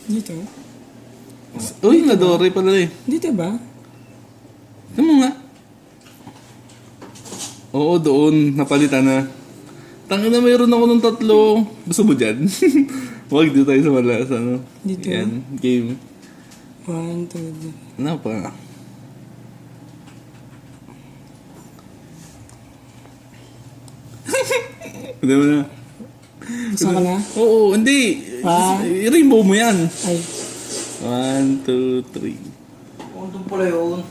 Dito? Uy, nadore pala eh. Dito ba? Tignan mo nga. Oo, doon. Napalitan na. Tangin na mayroon ako ng 3. Gusto mo dyan? Huwag dito tayo sa malas. Ano? Dito? Yan, game. 1, 2, 3. Ano pa? Hindi mo na. Saan ka na? Oo, hindi. I-rainbow mo yan. Ay. 1, 2, 3. Kung doon pala yun.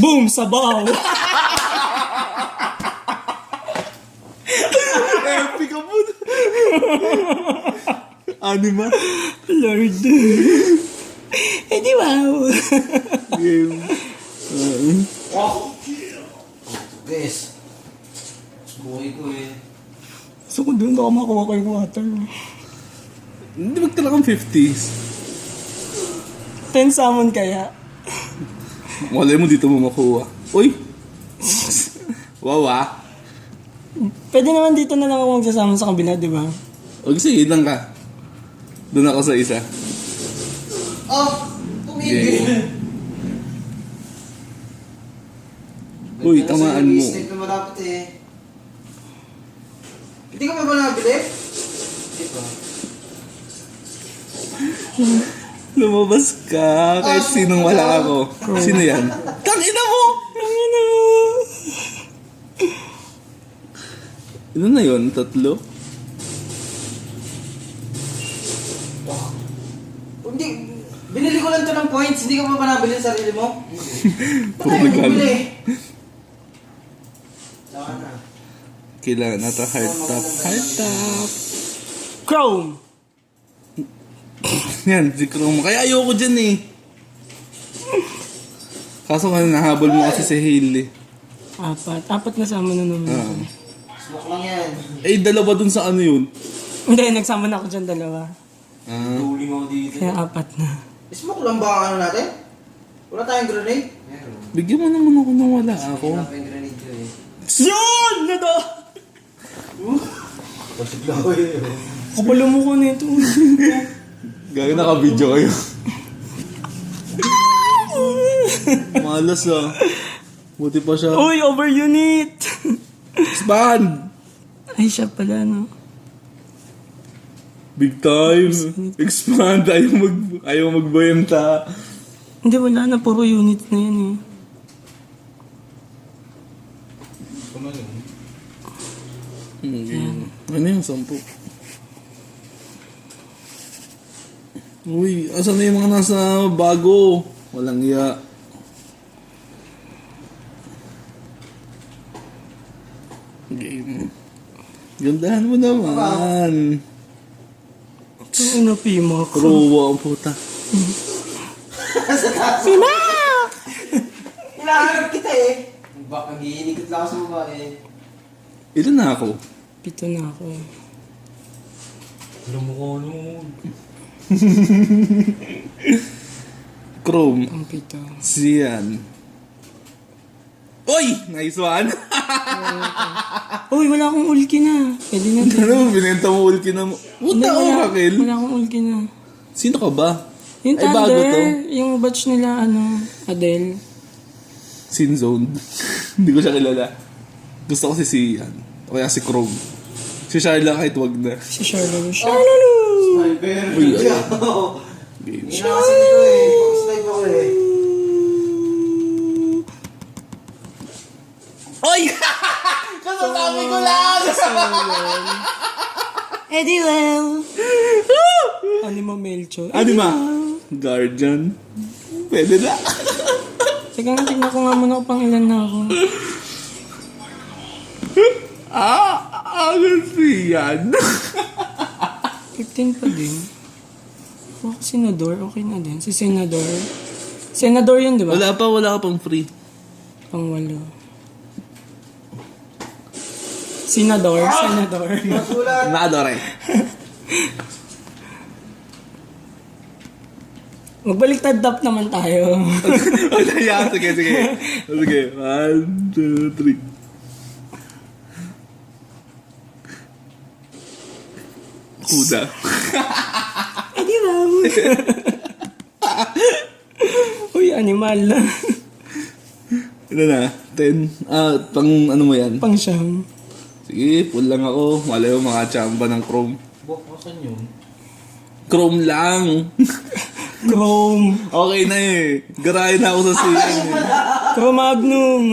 Boom! Sabaw! Epic ka po. Anima? Lord. Eh di wow! Game. Oh! Guys. Buhay ko eh. So kung doon ako makuha ko yung water. Hindi magtala kang 50s. 10 salmon kaya. Malay mo dito mo makuha. Uy! Wow ah. Pwede naman dito na lang ako magsasama sa kabila, di ba? O sige, lang ka. Doon ako sa isa. Oh! Tumigil! Uy, tamaan mo. Snipe na malapit eh. Hindi ka pa ba nabili? Hindi pa. Lumabas ka kahit sinong wala ako. Sino yan? Tangina mo! Tangina mo! Ano na yun? 3? Hindi. Binili ko lang to ng points. Hindi ka pa ba nabili sa sarili mo? Puro Ba't tayo nagkano. bumili? Saka na. Kailangan nata hard top. Hard top. Chrome! Yan, si Chrome. Kaya ayoko dyan eh. Kaso nga nahabol mo kasi si Hale eh. 4. 4 na sama na naman. Smoke lang yan. Eh, dalawa dun sa ano yun. Hindi, nagsama na ako dyan 2. Tuling ako dito. Kaya 4 na. Smoke lang ba ang ano natin? Wala tayong grenade? Meron. Bigyan mo naman ako nang wala ako. Wala pa yung grenade ko eh. Yun! Nado! Pasigla ko eh. Kapalo mo ko nito. Gagawin naka-video kayo. Malas ah. Buti pa siya. Uy, over unit! Expand! Ay, siya pala, no? Big time. Expand. Ayaw magbenta. Hindi, wala na. Puro unit na yan, eh. Ano yung 10? Uy, asan na yung mga nasa bago? Walang iya. Game. Gandahan mo naman. Ito, inapima ko. Ruwa ang puta. Pima! Hinahanap kita eh. Baka hihinikot lang ako sa babae. Ilan na ako? 7 na ako, eh. Alam mo ko ano. Chrome. Ang 7. Siyan. Uy! Nice one! Uy, wala akong ulki na. Pwede na. Ano mo, binenta mo ulki na mo. Puta ko, Raquel. Wala akong ulki na. Sino ka ba? Yung Ay, bago Thunder, to. yung batch nila, Adele. Sin Zone. Hindi ko siya kilala. Gusto ko si Sian. O kaya si Chrome. Si Sharla kahit wag na. Si Charlalo. Charlalo! Sniper. Uy, Game. Hinakasin ko eh. Pag-snipe ako eh. Oy! Kasasabi ko lang! Eddie Well! Anima Melchor. Anima? Guardian. Pwede na. Teka nga, tignan ko nga muna kung pang ilan na ako. Agad siyan. 15 pa din. Ako, Senador, okay na din. Si Senador. Senador yun, di ba? Wala ka pang free. Pang 8. Senador. Masulat. Nakadore. Magbaliktad tap naman tayo. Sige. Sige. 1, 2, 3. Kuda. Eh, di ba? Uy, animal na. Ano na? 10. Pang ano mo yan? Pang siyam. Sige, full lang ako. Malay mo mga chamba ng Chrome. Bok, masan yun? Chrome lang. Chrome. Okay na eh. Garayan na ako sa siyan eh. Cro-Magnum.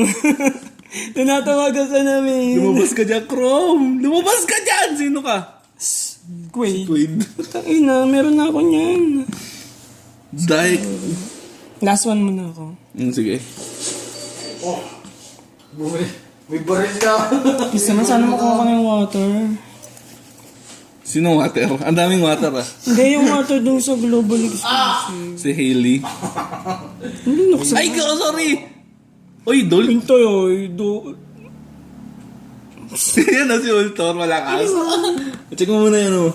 Tinatawagan ka namin. Lumabas ka dyan, Chrome. Lumabas ka dyan. Sino ka? Quaid. Quid. Ina, meron na ako niyan. Dahil. Last one muna ako. Sige. Oh. May baril ka. Gusto mo sana makuha ko ng water. Sino water? Ang daming water ah. Hindi yung water dun sa Global Exclusive. Si Hailey. Hindi nakasama. Ay, sorry! Uy, Dol. Hintay ay, Yan na si Ultor, malakas. Check mo muna yan oh.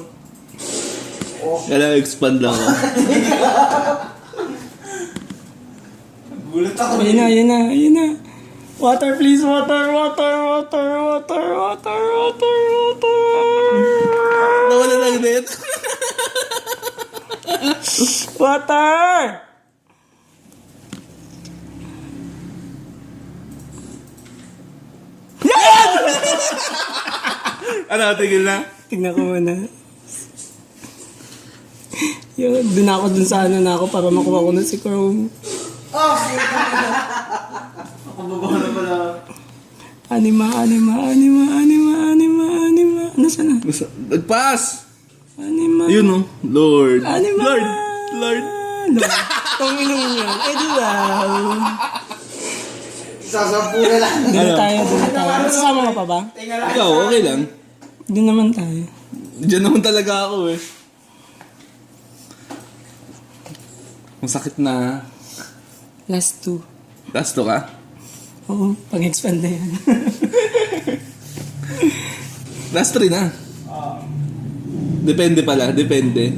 Kailangan expand lang ako. Gulat ako. Ayun na. Water please, water. Nawala lang net. Water! Ano, tigil na? Tignan ko muna. Yun, dun ako dun sa ano na ako para makuha ko na si Chrome. Oh, ako babaw na pala. Anima. Nasaan na? Nag-pass! Anima. Yun oh. Lord. Anima. Lord. Panginoon niya. Eh, di ba? Sasampu na lang. Doon na tayo. Sasama ka pa ba? Ikaw, okay lang. Doon naman tayo. Diyan naman talaga ako eh. Masakit na. Last two. Last to ka? Oo, pag-expand na yan. Last 3 na. Depende pala, depende.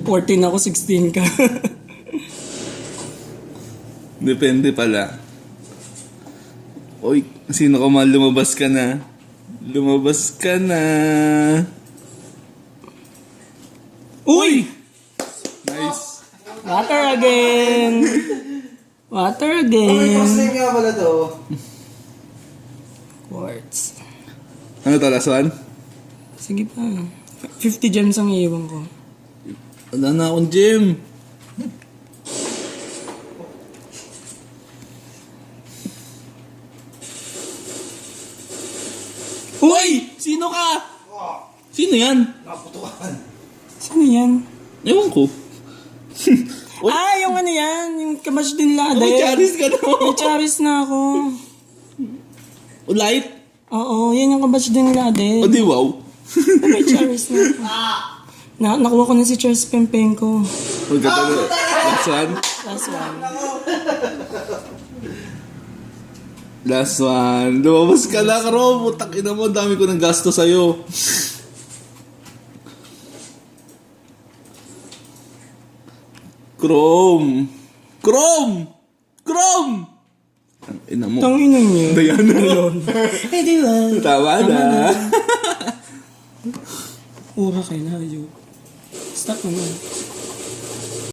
14 ako, 16 ka. Depende pala. Oy, sino ka man, lumabas ka na. Lumabas ka na. Uy! Nice. Water again. Water Oh, may first again. time nga pala to. Quartz. Ano to, last one? Sige pa. 50 gems ang iiwan ko. Wala na akong gym. Uy! Sino ka? Sino yan? Naputukan. Sino yan? Ewan ko. Uy. Ah, yung ano yan. Yung Kamash din Lade. May charis ka na. May charis na ako. Light? Oo, yan yung Kamash din Lade. O di wow? May charis na ako. Nakuha ko na si Charles Pempenko. Magkatabi. Last one? Last one. Last one. Lumabas ka lang, Ro. Putak ina mo, dami ko ng gasto sa'yo. Chrome! Ang ina mo. Tang ina niya. Diana. Eh, di ba? Tama na. Ura kay Layo. Stop naman.